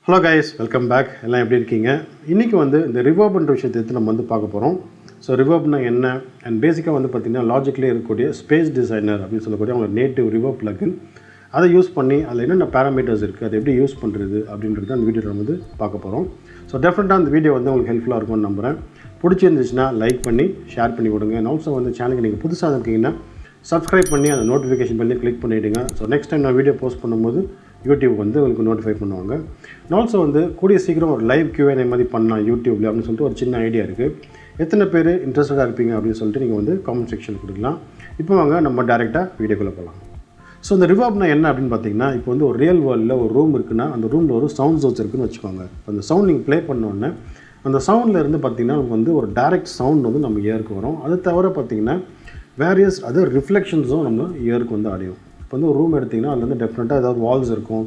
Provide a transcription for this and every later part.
Hello guys, welcome back. எல்லாம் எப்படி இருக்கீங்க? இன்றைக்கி இந்த ரிவர்ப்ன்ற விஷயத்தை எடுத்து நம்ம பார்க்க போகிறோம். ஸோ ரிவர்ப்னா என்ன அண்ட் பேசிக்காக பார்த்திங்கன்னா லாஜிக்லேயே இருக்கக்கூடிய ஸ்பேஸ் டிசைனர் அப்படின்னு சொல்லக்கூடிய அவங்களோட நேட்டிவ் ரிவர்ப் பிளகின், அதை யூஸ் பண்ணி அதில் என்னென்ன பேராமீட்டர்ஸ் இருக்குது, அதை எப்படி யூஸ் பண்ணுறது அப்படின்றது அந்த வீடியோவில் நம்ம பார்க்க போகிறோம். ஸோ டெஃபினட்டாக அந்த வீடியோ உங்களுக்கு ஹெல்ப்ஃபுல்லாக இருக்கும்னு நம்புகிறேன். பிடிச்சிருந்துச்சுன்னா லைக் பண்ணி ஷேர் பண்ணி கொடுங்க. அண்ட் ஆல்சோ சேனலுக்கு நீங்கள் புதுசாக இருக்கீங்கன்னா சப்ஸ்கிரைப் பண்ணி அந்த நோட்டிஃபிகேஷன் பண்ணி கிளிக் பண்ணிவிடுங்க. ஸோ நெக்ஸ்ட் டைம் நான் வீடியோ போஸ்ட் பண்ணும்போது யூடியூப் உங்களுக்கு நோட்டிஃபை பண்ணுவாங்க. ஆல்சோ கூடிய சீக்கிரம் ஒரு லைவ் Q&A மாதிரி பண்ணலாம் யூடியூப்ல அப்படின்னு சொல்லிட்டு ஒரு சின்ன ஐடியா இருக்குது. எத்தனை பேர் இன்ட்ரெஸ்டடாக இருப்பீங்க அப்படின்னு சொல்லிட்டு நீங்கள் காமெண்ட் செக்ஷன் கொடுக்கலாம். இப்போ நம்ம டேரெக்டாக வீடியோக்குள்ளே போகலாம். ஸோ இந்த ரிவர்ப்னா என்ன அப்படின்னு பார்த்தீங்கன்னா, இப்போ ஒரு ரியல் வேர்ல்டில் ஒரு ரூம் இருக்குன்னா அந்த ரூமில் ஒரு சவுண்ட் சோர்ஸ் இருக்குன்னு வச்சுக்கோங்க. அந்த சவுண்ட் நீங்கள் ப்ளே பண்ணோன்னே அந்த சவுண்டில் இருந்து பார்த்திங்கன்னா நமக்கு ஒரு டைரக்ட் சவுண்ட் நம்ம இயருக்கு வரும். அது தவிர பார்த்திங்கன்னா வேரியஸ் அதர் ரிஃப்ளெக்ஷன்ஸும் நம்ம இயருக்கு அடையும். இப்போ ஒரு ரூம் எடுத்திங்கன்னா அதில் டெஃபினட்டாக ஏதாவது வால்ஸ் இருக்கும்,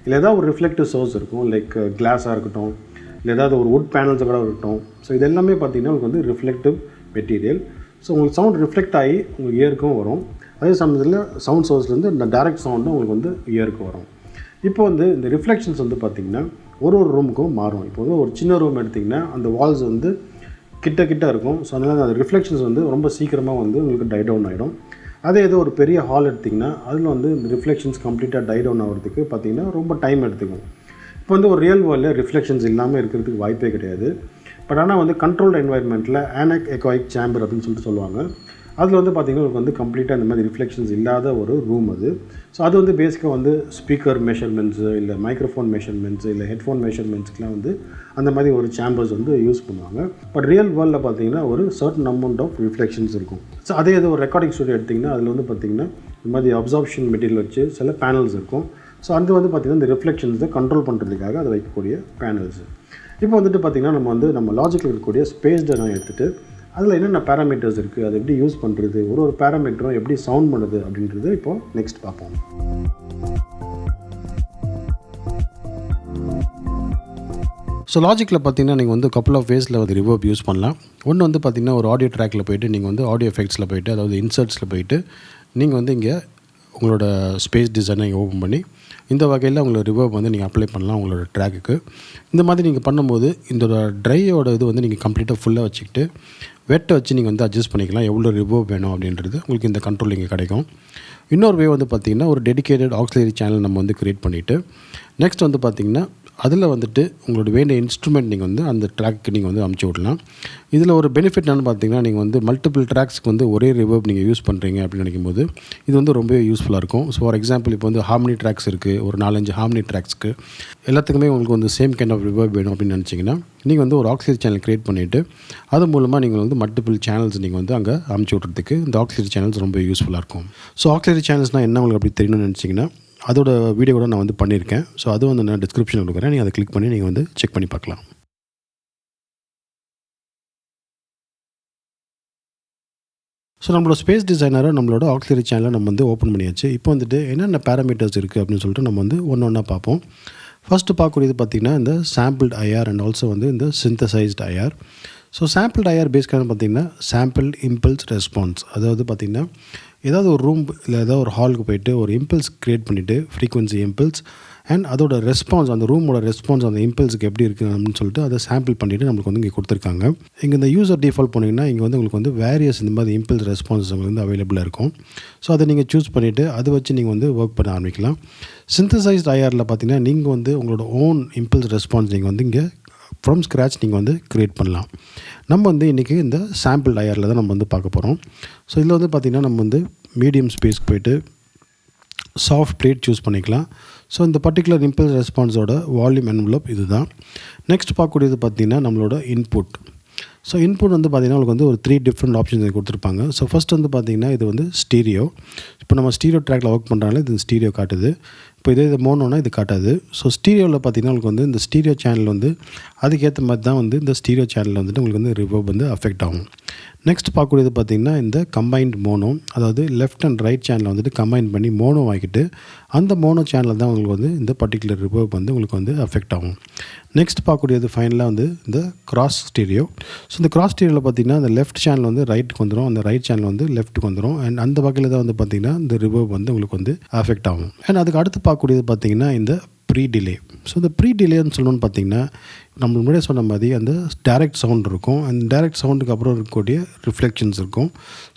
இல்லை ஏதாவது ஒரு ரிஃப்ளெக்டிவ் சோர்ஸ் இருக்கும், லைக் கிளாஸாக இருக்கட்டும், இல்லை ஏதாவது ஒரு வுட் பேனல்ஸை கூட இருக்கட்டும். ஸோ இது எல்லாமே பார்த்திங்கன்னா உங்களுக்கு ரிஃப்ளெக்டிவ் மெட்டீரியல். ஸோ உங்களுக்கு சவுண்ட் ரிஃப்ளெக்ட் ஆகி உங்களுக்கு இயருக்கும் வரும். அதே சமயத்தில் சவுண்ட் சோர்ஸ்லேருந்து இந்த டைரக்ட் சவுண்டும் உங்களுக்கு இயருக்கு வரும். இப்போ இந்த ரிஃப்ளெக்ஷன்ஸ் பார்த்திங்கன்னா ஒரு ரூமுக்கும் மாறும். இப்போ ஒரு சின்ன ரூம் எடுத்திங்கன்னா அந்த வால்ஸ் கிட்ட இருக்கும். ஸோ அதனால் அந்த ரிஃப்ளெக்ஷன்ஸ் ரொம்ப சீக்கிரமாக உங்களுக்கு டை டவுன் ஆகிடும். அதே ஏதோ ஒரு பெரிய ஹால் எடுத்திங்கன்னா அதில் இந்த ரிஃப்ளெக்ஷன்ஸ் கம்ப்ளீட்டாக டை டவுன் ஆகிறதுக்கு பார்த்திங்கன்னா ரொம்ப டைம் எடுத்துக்கும். இப்போ ஒரு ரியல் வேர்ல்டில் ரிஃப்ளெக்ஷன்ஸ் இல்லாமல் இருக்கிறதுக்கு வாய்ப்பே கிடையாது. பட் ஆனால் கண்ட்ரோல்டு என்வாயர்மெண்ட்டில் ஆனெக் சேம்பர் அப்படின்னு சொல்லிட்டு சொல்லுவாங்க. அதில் பார்த்திங்கன்னா உங்களுக்கு கம்ப்ளீட்டாக இந்த மாதிரி ரிஃப்ளெக்ஷன்ஸ் இல்லாத ஒரு ரூம் அது. ஸோ அது பேசிக்காக ஸ்பீக்கர் மெஷர்மெண்ட்ஸு, இல்லை மைக்ரோஃபோன் மெஷர்மெண்ட்ஸு, இல்லை ஹெட்ஃபோன் மெஷர்மெண்ட்ஸ்க்குலாம் அந்த மாதிரி ஒரு சேம்பர்ஸ் யூஸ் பண்ணுவாங்க. பட் ரியல் வேர்ல்டில் பார்த்திங்கன்னா ஒரு சர்டன் அமௌண்ட் ஆஃப் ரிஃப்ளெக்ஷன்ஸ் இருக்கும். ஸோ அதே ஏதோ ஒரு ரெக்கார்டிங் ஸ்டுடியோ எடுத்திங்கன்னா அதில் பார்த்திங்கன்னா இந்த மாதிரி அப்சார்ப்ஷன் மெட்டீரியல் வச்சு சில பேனல்ஸ் இருக்கும். ஸோ அது பார்த்திங்கன்னா இந்த ரிஃப்ளெக்ஷன்ஸை கண்ட்ரோல் பண்ணுறதுக்காக அதை வைக்கக்கூடிய பேனல்ஸ். இப்போ பார்த்திங்கன்னா நம்ம லாஜிக்கில் இருக்கக்கூடிய ஸ்பேஸ் டேட்டா எடுத்துகிட்டு அதில் என்னென்ன பேராமீட்டர்ஸ் இருக்குது, அதை எப்படி யூஸ் பண்ணுறது, ஒரு பேராமீட்டரும் எப்படி சவுண்ட் பண்ணுது அப்படின்றது இப்போது நெக்ஸ்ட் பார்ப்போம். ஸோ லாஜிக்கில் பார்த்தீங்கன்னா நீங்கள் கப்புள் ஆஃப் வேஸில் ரிவர்ப் யூஸ் பண்ணலாம். ஒன்று பார்த்தீங்கன்னா ஒரு ஆடியோ ட்ராக்கில் போய்ட்டு நீங்கள் ஆடியோ எஃபெக்ட்ஸில் போய்ட்டு, அதாவது இன்சர்ட்ஸில் போய்ட்டு நீங்கள் இங்கே உங்களோட ஸ்பேஸ் டிசைனை இங்கே ஓப்பன் பண்ணி இந்த வகையில் உங்களோட ரிவர்ப் நீங்கள் அப்ளை பண்ணலாம் உங்களோட ட்ராக்குக்கு. இந்த மாதிரி நீங்கள் பண்ணும்போது இந்த ட்ரையோட இது நீங்கள் கம்ப்ளீட்டாக ஃபுல்லாக வச்சுக்கிட்டு வெட்டை வச்சு நீங்கள் அட்ஜஸ்ட் பண்ணிக்கலாம் எவ்வளோ ரிவர்ப் வேணும் அப்படின்றது உங்களுக்கு இந்த கண்ட்ரோல் இங்கே கிடைக்கும். இன்னொரு வே பார்த்திங்கன்னா ஒரு டெடிகேட்டட் ஆக்ஸிலரி சேனல் நம்ம க்ரியேட் பண்ணிவிட்டு நெக்ஸ்ட் பார்த்திங்கன்னா அதில் உங்களோட வேண்டிய இன்ஸ்ட்ருமெண்ட் நீங்கள் அந்த ட்ராக்கு நீங்கள் அமுச்சு விடலாம். இதில் ஒரு பெனிஃபிட் என்னென்னு பார்த்தீங்கன்னா நீங்கள் மல்டிபிள் ட்ராக்ஸ்க்கு ஒரே ரிவர்ப் நீங்கள் யூஸ் பண்ணுறீங்க அப்படின்னு நினைக்கும்போது இது ரொம்பவே யூஸ்ஃபுல்லாக இருக்கும். ஸோ ஃபார் எக்ஸாம்பிள் இப்போ ஹார்மனி ட்ராக்ஸ் இருக்குது, ஒரு 4-5 ஹார்மனி ட்ராக்ஸ்க்கு எல்லாத்துக்குமே உங்களுக்கு சேம் கைண்ட் ஆஃப் ரிவர்ப் வேணும் அப்படின்னு நினச்சிங்கன்னா நீங்கள் ஒரு ஆக்ஸிலரி சேனல் க்ரியேட் பண்ணிவிட்டு அது மூலமாக நீங்கள் மல்டிபிள் சேனல்ஸ் நீங்கள் அங்கே அமுச்சு விட்றதுக்கு இந்த ஆக்ஸிலரி சேனல்ஸ் ரொம்ப யூஸ்ஃபுல்லாக இருக்கும். ஸோ ஆக்ஸிலரி சேனல்ஸ்னால் என்ன உங்களுக்கு அப்படி தெரியணும்னு நினச்சிங்கன்னா அதோட வீடியோ கூட நான் பண்ணியிருக்கேன். ஸோ அதுவும் நான் டிஸ்கிரிப்ஷனில் கொடுக்குறேன், நீங்கள் அதை கிளிக் பண்ணி நீங்கள் செக் பண்ணி பார்க்கலாம். ஸோ நம்மளோட ஸ்பேஸ் டிசைனரை நம்மளோட ஆக்ஸிலரி சேனலை நம்ம ஓப்பன் பண்ணியாச்சு. இப்போ என்னென்ன பேராமீட்டர்ஸ் இருக்குது அப்படின்னு சொல்லிட்டு நம்ம ஒன்று ஒன்றா பார்ப்போம். ஃபஸ்ட்டு பார்க்கக்கூடியது பார்த்திங்கன்னா இந்த சாம்பிள்டு ஐஆர் அண்ட் ஆல்சோ இந்த சிந்தசைஸ்டு ஐஆர். ஸோ சாம்பிள்டு ஐஆர் பேஸ்க்கான பார்த்திங்கன்னா சாம்பிள்டு இம்பல்ஸ் ரெஸ்பான்ஸ். அதாவது பார்த்திங்கன்னா ஏதாவது ஒரு ரூம் இல்லை ஏதாவது ஒரு ஹாலுக்கு போய்ட்டு ஒரு இம்பல்ஸ் க்ரியேட் பண்ணிவிட்டு ஃப்ரீக்வன்சி இம்பல்ஸ் அண்ட் அதோட ரெஸ்பான்ஸ், அந்த ரூமோட ரெஸ்பான்ஸ் அந்த இம்பல்ஸுக்கு எப்படி இருக்குது அப்படின்னு சொல்லிட்டு அதை சாம்பிள் பண்ணிவிட்டு நம்மளுக்கு இங்கே கொடுத்துருக்காங்க. இங்கே இந்த யூசர் டிஃபால்ட் போனீங்கன்னா இங்கே உங்களுக்கு வேரியஸ் இந்த மாதிரி இம்பல்ஸ் ரெஸ்பான்ஸ் உங்களுக்கு அவைலபிளாக இருக்கும். ஸோ அதை நீங்கள் சூஸ் பண்ணிவிட்டு அதை வச்சு நீங்கள் ஒர்க் பண்ண ஆரம்பிக்கலாம். சிந்தசைஸ்ட் ஐஆரில் பார்த்தீங்கன்னா நீங்கள் உங்களோட ஓன் இம்பல்ஸ் ரெஸ்பான்ஸ் நீங்கள் இங்கே ஃப்ரம் ஸ்க்ராச் நீங்கள் க்ரியேட் பண்ணலாம். நம்ம இன்றைக்கி இந்த சாம்பிள் ஐஆரில் தான் நம்ம பார்க்க போகிறோம். ஸோ இதில் பார்த்திங்கன்னா நம்ம மீடியம் ஸ்பேஸ்க்கு போய்ட்டு சாஃப்ட் பிளேட் சூஸ் பண்ணிக்கலாம். ஸோ இந்த பர்டிகுலர் இம்பல்ஸ் ரெஸ்பான்ஸோட வால்யூம் என்வலப் இது தான். நெக்ஸ்ட் பார்க்கக்கூடியது பார்த்திங்கன்னா நம்மளோட இன்புட். ஸோ இன்புட் பார்த்திங்கன்னா உங்களுக்கு ஒரு 3 டிஃப்ரெண்ட் ஆப்ஷன்ஸ் கொடுத்துருப்பாங்க. ஸோ ஃபஸ்ட் பார்த்திங்கன்னா இது ஸ்டீரியோ. இப்போ நம்ம ஸ்டீரியோ ட்ராக்கில் ஒர்க் பண்ணுறாங்களே இது ஸ்டீரியோ காட்டுது. இப்போ இது மோனோனா இது காட்டாது. ஸோ ஸ்டீரியோவில் பார்த்திங்கன்னா உங்களுக்கு இந்த ஸ்டீரியோ சேனல் அதுக்கேற்ற மாதிரி தான் இந்த ஸ்டீரியோ சேனலில் உங்களுக்கு ரிவர்ப் அஃபெக்ட் ஆகும். நெக்ஸ்ட் பார்க்கக்கூடியது பார்த்திங்கன்னா இந்த கம்பைன்ட் மோனோ, அதாவது லெஃப்ட் அண்ட் ரைட் சேனலை கம்பைன் பண்ணி மோனோ ஆகிக்கிட்டு அந்த மோனோ சேனலில் தான் உங்களுக்கு இந்த பர்டிகுலர் ரிவர்ப் உங்களுக்கு அஃபெக்ட் ஆகும். நெக்ஸ்ட் பார்க்கக்கூடியது ஃபைனலாக இந்த கிராஸ் ஸ்டீரியோ. ஸோ இந்த கிராஸ் ஸ்டீரியோவில் பார்த்திங்கன்னா அந்த லெஃப்ட் சேனல் ரைட்டுக்கு வந்துடும், அந்த ரைட் சேனல் லெஃப்ட்டுக்கு வந்துடும். அண்ட் அந்த வகையில் தான் பார்த்திங்கன்னா இந்த ரிவர்ப் உங்களுக்கு அஃபெக்ட் ஆகும். அண்ட் அதுக்கு அடுத்து பார்க்கக்கூடியது பார்த்திங்கன்னா இந்த ப்ரீ டிலே. ஸோ இந்த ப்ரீ டிலேன்னு சொல்லணும்னு பார்த்திங்கன்னா நம்ம முன்னாடியே சொன்ன மாதிரி அந்த டைரக்ட் சவுண்ட் இருக்கும். அந்த டைரக்ட் சவுண்டுக்கு அப்புறம் இருக்கக்கூடிய ரிஃப்ளெக்ஷன்ஸ் இருக்கும்.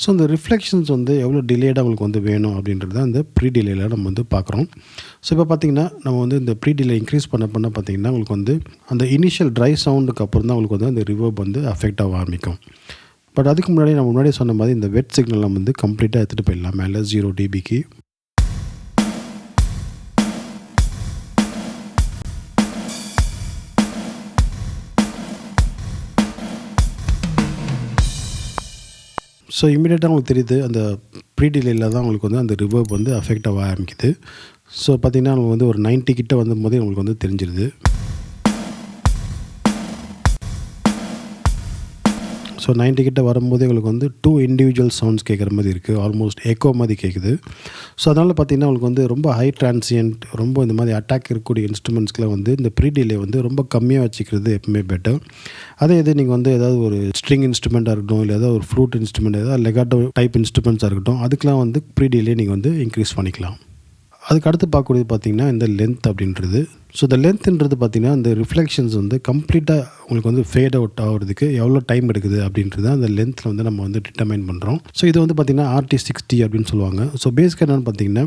ஸோ அந்த ரிஃப்ளெக்ஷன்ஸ் வந்து எவ்வளோ டிலேடாக உங்களுக்கு வந்து வேணும் அப்படின்றத அந்த ப்ரீ டிலேயில் நம்ம வந்து பார்க்குறோம். ஸோ இப்போ பார்த்திங்கன்னா நம்ம வந்து இந்த ப்ரீ டிலே இன்க்ரீஸ் பண்ண பார்த்திங்கன்னா உங்களுக்கு வந்து அந்த இனிஷியல் ட்ரை சவுண்டுக்கு அப்புறம் தான் உங்களுக்கு வந்து அந்த ரிவர்ப் வந்து அஃபெக்ட் ஆக ஆரம்பிக்கும். பட் அதுக்கு முன்னாடி நம்ம முன்னாடியே சொன்ன மாதிரி இந்த வெட் சிக்னல் நம்ம வந்து கம்ப்ளீட்டாக எடுத்துகிட்டு போயிடலாம் மேலே 0 dBக்கு. ஸோ இமீடியட்டாக உங்களுக்கு தெரியுது அந்த ப்ரீ டிலேயில் தான் உங்களுக்கு வந்து அந்த ரிவர்ப் வந்து அஃபெக்ட் ஆக ஆரம்பிக்குது. ஸோ பார்த்திங்கன்னா உங்களுக்கு வந்து ஒரு 90 கிட்ட வந்தபோதே உங்களுக்கு வந்து தெரிஞ்சிருது. ஸோ 90 கிட்ட வரும்போதே உங்களுக்கு வந்து 2 இண்டிவிஜுவல் சவுண்ட்ஸ் கேட்குற மாதிரி இருக்குது. ஆல்மோஸ்ட் எக்கோ மாதிரி கேட்குது. ஸோ அதனால் பார்த்திங்கன்னா உங்களுக்கு வந்து ரொம்ப ஹை டிரான்சியன்ட், ரொம்ப இந்த மாதிரி அட்டாக் இருக்கக்கூடிய இன்ஸ்ட்ருமெண்ட்ஸ்க்குலாம் வந்து இந்த ப்ரீ டிலே வந்து ரொம்ப கம்மியாக வச்சுக்கிறது எப்பவுமே பெட்டர். அதே இது நீங்கள் வந்து ஏதாவது ஒரு ஸ்ட்ரிங் இன்ஸ்ட்ருமெண்ட்டாக இருக்கட்டும், இல்லை ஏதாவது ஒரு ஃப்ளூட் இன்ஸ்ட்ருமெண்ட், ஏதாவது லெகாட்டோ டைப் இன்ஸ்ட்ருமெண்ட்ஸாக இருக்கட்டும், அதுக்கெலாம் வந்து ப்ரீ டிலே நீங்கள் வந்து இன்க்ரீஸ் பண்ணிக்கலாம். அதுக்கு அடுத்து பார்க்கக்கூடியது பார்த்திங்கன்னா இந்த லென்த் அப்படின்றது. ஸோ இந்த லென்த்ன்றது பார்த்திங்கன்னா இந்த ரிஃப்ளெக்ஷன்ஸ் வந்து கம்ப்ளீட்டாக உங்களுக்கு வந்து ஃபேட் அவுட் ஆகிறதுக்கு எவ்வளோ டைம் எடுக்குது அப்படின்றது அந்த லென்த்தில் வந்து நம்ம வந்து டிட்டர்மைன் பண்ணுறோம். ஸோ இது வந்து பார்த்திங்கன்னா RT60 அப்படின்னு சொல்லுவாங்க. ஸோ பேசிக்காக என்னென்னு பார்த்திங்கன்னா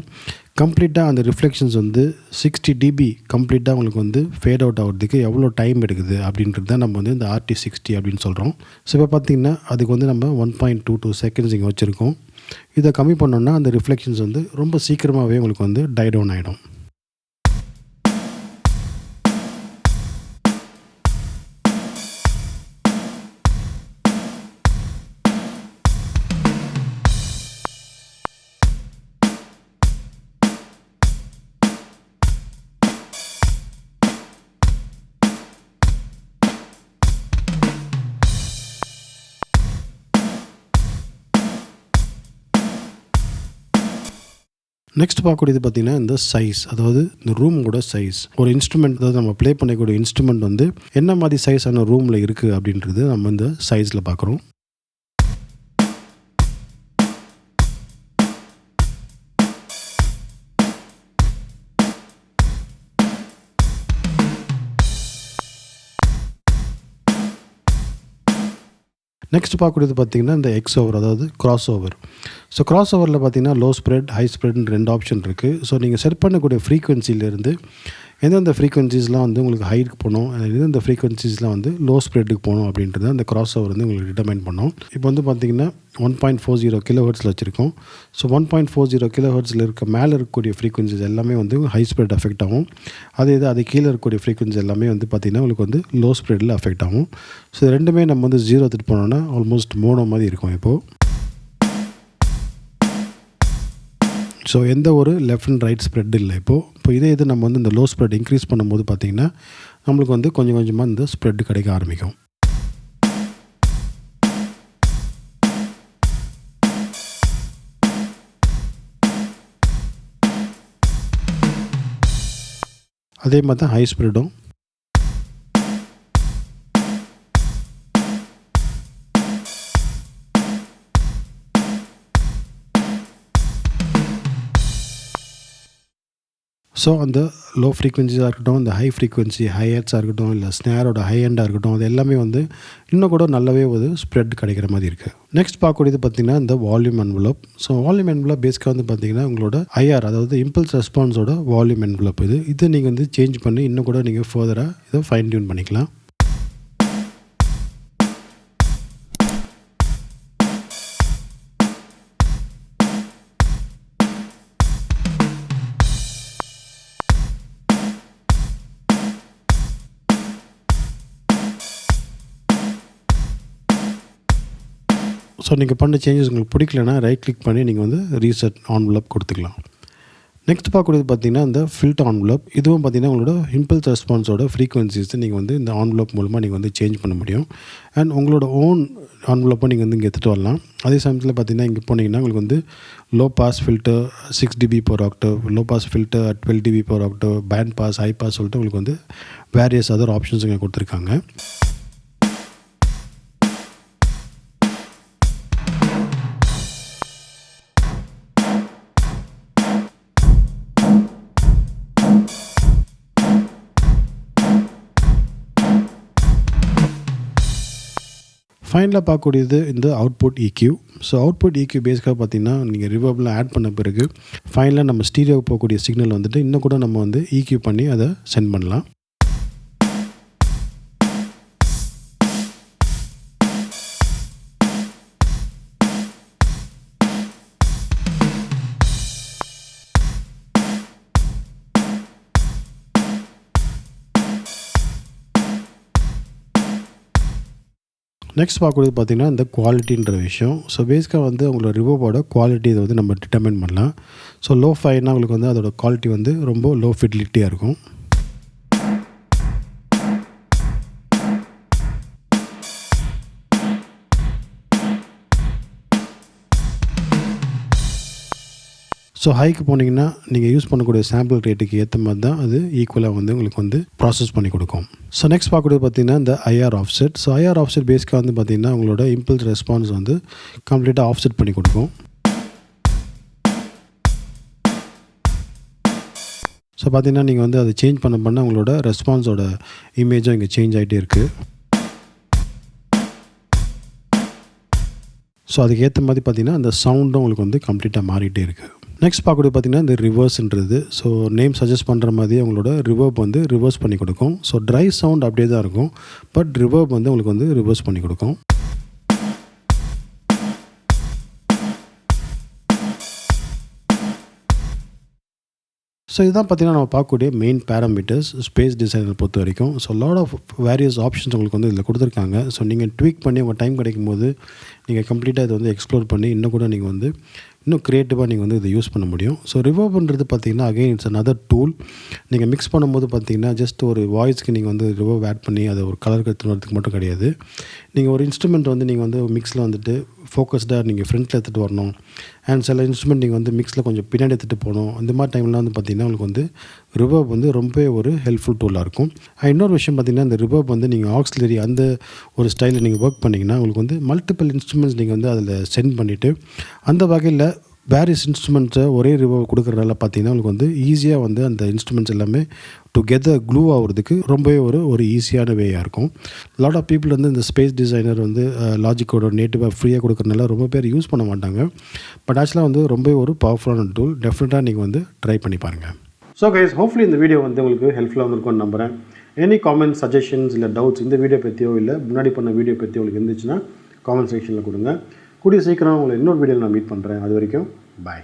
கம்ப்ளீட்டாக அந்த ரிஃப்ளெக்ஷன்ஸ் வந்து 60 dB கம்ப்ளீட்டாக உங்களுக்கு வந்து ஃபேட் அவுட் ஆகிறதுக்கு எவ்வளோ டைம் எடுக்குது அப்படின்றது தான் நம்ம வந்து இந்த RT60 அப்படின்னு சொல்கிறோம். ஸோ இப்போ பார்த்திங்கன்னா அதுக்கு வந்து நம்ம 1.22 செகண்ட்ஸ் இங்கே வச்சுருக்கோம். இதை கம்மி பண்ணோன்னா அந்த ரிஃப்ளெக்ஷன்ஸ் வந்து ரொம்ப சீக்கிரமாகவே உங்களுக்கு வந்து டை டவுன் ஆகிடும். நெக்ஸ்ட் பார்க்கக்கூடியது பார்த்திங்கன்னா இந்த சைஸ், அதாவது இந்த ரூமோட சைஸ். ஒரு இன்ஸ்ட்ருமெண்ட், அதாவது நம்ம ப்ளே பண்ணக்கூடிய இன்ஸ்ட்ருமெண்ட் வந்து என்ன மாதிரி சைஸான ரூமில் இருக்குது அப்படின்றது நம்ம இந்த சைஸில் பார்க்குறோம். நெக்ஸ்ட் பார்க்கக்கூடியது பார்த்திங்கன்னா இந்த எக்ஸ் ஓவர், அதாவது கிராஸ் ஓவர். ஸோ கிராஸ் ஓவரில் பார்த்திங்கன்னா லோ ஸ்ப்ரெட், ஹை ஸ்ப்ரெட்னு 2 ஆப்ஷன் இருக்குது. ஸோ நீங்கள் செட் பண்ணக்கூடிய ஃப்ரீக்வன்சிலேருந்து எந்தெந்த ஃப்ரீக்வன்சிஸ்லாம் வந்து உங்களுக்கு ஹைக்கு போகணும், எந்தெந்த ஃப்ரீக்வன்சிஸ்லாம் வந்து லோ ஸ்ப்ரெட்டுக்கு போகணும் அப்படின்றது அந்த கிராஸ் ஓவர் வந்து உங்களுக்கு டிட்டர்மைன் பண்ணோம். இப்போ வந்து பார்த்திங்கன்னா 1.40 கிலோஹெர்ட்ஸில் வச்சுருக்கோம். ஸோ 1.40 கிலோஹெர்ட்ஸில் இருக்க மேலே இருக்கக்கூடிய ஃப்ரீக்வன்சிஸ் எல்லாமே வந்து ஹை ஸ்ப்ரெட் அஃபெக்ட் ஆகும். அது கீழே இருக்கக்கூடிய ஃப்ரீக்வன்சி எல்லாமே வந்து பார்த்திங்கன்னா உங்களுக்கு வந்து லோ ஸ்ப்ரெட்டில் அஃபெக்ட் ஆகும். ஸோ இது ரெண்டுமே நம்ம வந்து 0 எடுத்துகிட்டு போனோன்னா ஆல்மோஸ்ட் மோனோ மாதிரி இருக்கும் இப்போது. ஸோ எந்த ஒரு லெஃப்ட் அண்ட் ரைட் ஸ்ப்ரெட் இல்லை இப்போது. இப்போ இது நம்ம வந்து இந்த லோ ஸ்ப்ரெட் இன்க்ரீஸ் பண்ணும்போது பார்த்திங்கன்னா நம்மளுக்கு வந்து கொஞ்சம் கொஞ்சமாக இந்த ஸ்ப்ரெட் கிடைக்க ஆரம்பிக்கும். அதே மாதிரி தான் ஹை ஸ்ப்ரெட்டும். ஸோ அந்த லோ ஃப்ரீக்வன்சிஸாக இருக்கட்டும், இந்த ஹை ஃப்ரீக்வன்சி ஹை ஹெட்ஸாக இருக்கட்டும், இல்லை ஸ்னேரோட ஹை எண்டாக இருக்கட்டும், அது எல்லாமே வந்து இன்னும் கூட நல்லாவே ஒரு ஸ்ப்ரெட் கிடைக்கிற மாதிரி இருக்குது. நெக்ஸ்ட் பார்க்கக்கூடியது பார்த்திங்கன்னா இந்த volume envelope. So volume envelope பேசிக்காக வந்து பார்த்திங்கன்னா உங்களோட ஐஆர், அதாவது இம்பல்ஸ் ரெஸ்பான்ஸோட வால்யூம் என்வலப். இது நீங்கள் வந்து சேஞ்ச் பண்ணி இன்னும் கூட நீங்கள் ஃபர்தராக இதை ஃபைன் டியூன் பண்ணிக்கலாம். ஸோ நீங்கள் பண்ண சேஞ்சஸ் உங்களுக்கு பிடிக்கலனா ரைட் கிளிக் பண்ணி நீங்கள் வந்து ரீசெட் என்வலப் கொடுத்துக்கலாம். நெக்ஸ்ட் பார்க்கக்கூடியது பார்த்திங்கன்னா இந்த ஃபில்டர் என்வலப். இதுவும் பார்த்திங்கன்னா உங்களோட இம்பல்ஸ் ரெஸ்பான்ஸோட ஃப்ரீக்வன்சிஸை நீங்கள் வந்து இந்த என்வலப் மூலமாக நீங்கள் வந்து சேஞ்ச் பண்ண முடியும். அண்ட் உங்களோட ஓன் என்வலப்பை நீங்கள் வந்து இங்கே எடுத்துகிட்டு வரலாம். அதே சமயத்தில் பார்த்திங்கன்னா இங்கே போனீங்கன்னா உங்களுக்கு வந்து low pass filter 6 dB per octave, low pass filter 12 dB per octave, band pass, high pass சொல்லிட்டு உங்களுக்கு வந்து வேரியஸ் அதர் ஆப்ஷன்ஸ் இங்கே கொடுத்துருக்காங்க. ஃபைனலாக பார்க்கக்கூடியது இந்த output EQ. So output EQ பேஸிக்காக பார்த்தீங்கன்னா நீங்கள் ரிவர்ப்லாம் ஆட் பண்ண பிறகு ஃபைனலாக நம்ம ஸ்டீரியோவுக்கு போகக்கூடிய சிக்னல் வந்துட்டு இன்னும் கூட நம்ம வந்து EQ பண்ணி அதை சென்ட் பண்ணலாம். நெக்ஸ்ட் பார்க்கக்கூடியது பார்த்திங்கன்னா இந்த குவாலிட்டின்ற விஷயம். ஸோ பேஸிக்காக வந்து உங்களோட ரிவர்போட குவாலிட்டி இதை வந்து நம்ம டிட்டர்மைன் பண்ணலாம். ஸோ லோ ஃபைனா உங்களுக்கு வந்து அதோட குவாலிட்டி வந்து ரொம்ப லோ ஃபிடிலிட்டியாக இருக்கும். ஸோ ஹைக்கு போனீங்கன்னா நீங்கள் யூஸ் பண்ணக்கூடிய சாம்பிள் ரேட்டுக்கு ஏற்ற மாதிரி தான் அது ஈக்குவலாக வந்து உங்களுக்கு வந்து ப்ராசஸ் பண்ணி கொடுக்கும். ஸோ நெக்ஸ்ட் பார்க்கக்கூடியது பார்த்திங்கன்னா இந்த IR offset. So IR offset பேஸ்க்காக வந்து பார்த்திங்கன்னா உங்களோட இம்பல்ஸ் ரெஸ்பான்ஸ் வந்து கம்ப்ளீட்டாக ஆஃப்செட் பண்ணி கொடுக்கும். ஸோ பார்த்திங்கன்னா நீங்கள் வந்து அதை சேஞ்ச் பண்ண உங்களோட ரெஸ்பான்ஸோட இமேஜும் இங்கே சேஞ்ச் ஆகிட்டே இருக்குது. ஸோ அதுக்கு ஏற்ற மாதிரி பார்த்திங்கன்னா அந்த சவுண்டும் உங்களுக்கு வந்து கம்ப்ளீட்டாக மாறிட்டே இருக்குது. நெக்ஸ்ட் பார்க்கக்கூடிய பார்த்திங்கன்னா இந்த ரிவர்ஸ்ன்றது. ஸோ நேம் சஜஸ்ட் பண்ணுற மாதிரி உங்களோட ரிவர்ப் வந்து ரிவர்ஸ் பண்ணி கொடுக்கும். ஸோ ட்ரை சவுண்ட் அப்படியே தான் இருக்கும், பட் ரிவர்ப் வந்து உங்களுக்கு வந்து ரிவர்ஸ் பண்ணி கொடுக்கும். ஸோ இதுதான் பார்த்திங்கன்னா நம்ம பார்க்கக்கூடிய மெயின் பேராமீட்டர்ஸ் ஸ்பேஸ் டிசைனர் பொறுத்த வரைக்கும். So lot of various options உங்களுக்கு வந்து இதில் கொடுத்துருக்காங்க. ஸோ நீங்கள் ட்வீக் பண்ணி உங்கள் டைம் கிடைக்கும் போது நீங்கள் கம்ப்ளீட்டாக இதை வந்து எக்ஸ்ப்ளோர் பண்ணி இன்னும் கூட நீங்கள் வந்து இன்னும் க்ரியேட்டிவாக நீங்கள் வந்து இதை யூஸ் பண்ண முடியும். ஸோ ரிவர்ப்ன்றது பார்த்திங்கன்னா அகைன் இட்ஸ் another டூல். நீங்கள் மிக்ஸ் பண்ணும்போது பார்த்திங்கன்னா ஜஸ்ட் ஒரு வாய்ஸ்க்கு நீங்கள் வந்து ரிவர்ப் ஆட் பண்ணி அதை ஒரு கலருக்கு எடுத்துகிட்டு வரதுக்கு மட்டும் கிடையாது. நீங்கள் ஒரு இன்ஸ்ட்ருமெண்ட் வந்து நீங்கள் வந்து மிக்ஸில் வந்துட்டு ஃபோக்கஸ்டாக நீங்கள் ஃப்ரண்ட்டில் எடுத்துகிட்டு வரணும், அண்ட் சில இன்ஸ்ட்ருமெண்ட் நீங்கள் வந்து மிக்ஸில் கொஞ்சம் பின்னாடி எடுத்துகிட்டு போகணும். அந்த மாதிரி டைம்லாம் வந்து பார்த்திங்கன்னா உங்களுக்கு வந்து ரிவர்ப் வந்து ரொம்ப ஒரு ஹெல்ப்ஃபுல் டூலாக இருக்கும். இன்னொரு விஷயம் பார்த்திங்கன்னா இந்த ரிவர்ப் வந்து நீங்கள் ஆக்ஸிலரி அந்த ஒரு ஸ்டைலில் நீங்கள் ஒர்க் பண்ணிங்கன்னா உங்களுக்கு வந்து மல்டிபிள் இன்ஸ்ட்ருமெண்ட்ஸ் நீங்கள் வந்து அதில் சென்ட் பண்ணிவிட்டு அந்த வகையில் வேரியஸ் இன்ஸ்ட்ருமெண்ட்ஸை ஒரே ரிவர்ப் கொடுக்குறதால பார்த்திங்கன்னா உங்களுக்கு வந்து ஈஸியாக வந்து அந்த இன்ஸ்ட்ருமெண்ட்ஸ் எல்லாமே டுகெதர் க்ளூ ஆகிறதுக்கு ரொம்பவே ஒரு ஈஸியான வேயாக இருக்கும். லாட் ஆஃப் பீப்புள் வந்து இந்த ஸ்பேஸ் டிசைனர் வந்து லாஜிக்கோட நேட்டிவாக ஃப்ரீயாக கொடுக்குறதுனால ரொம்ப பேர் யூஸ் பண்ண மாட்டாங்க. பட் ஆக்சுவலாக வந்து ரொம்ப ஒரு பவர்ஃபுல்லான டூல். டெஃபினட்டாக நீங்கள் வந்து ட்ரை பண்ணி பாருங்கள். ஸோ கைஸ், ஹோப்ஃபுல்லி இந்த வீடியோ வந்து உங்களுக்கு ஹெல்ப்ஃபுல்லாக வந்திருக்கும்னு நம்புகிறேன். எனி காமெண்ட், சஜஷன்ஸ் இல்லை டவுட்ஸ் இந்த வீடியோ பற்றியோ இல்லை முன்னாடி பண்ண வீடியோ பற்றி உங்களுக்கு இருந்துச்சுன்னா காமெண்ட் செக்ஷனில் கொடுங்க. கூடிய சீக்கிரம் உங்களை இன்னொரு வீடியோவில் நான் மீட் பண்ணுறேன். அது வரைக்கும் பாய்.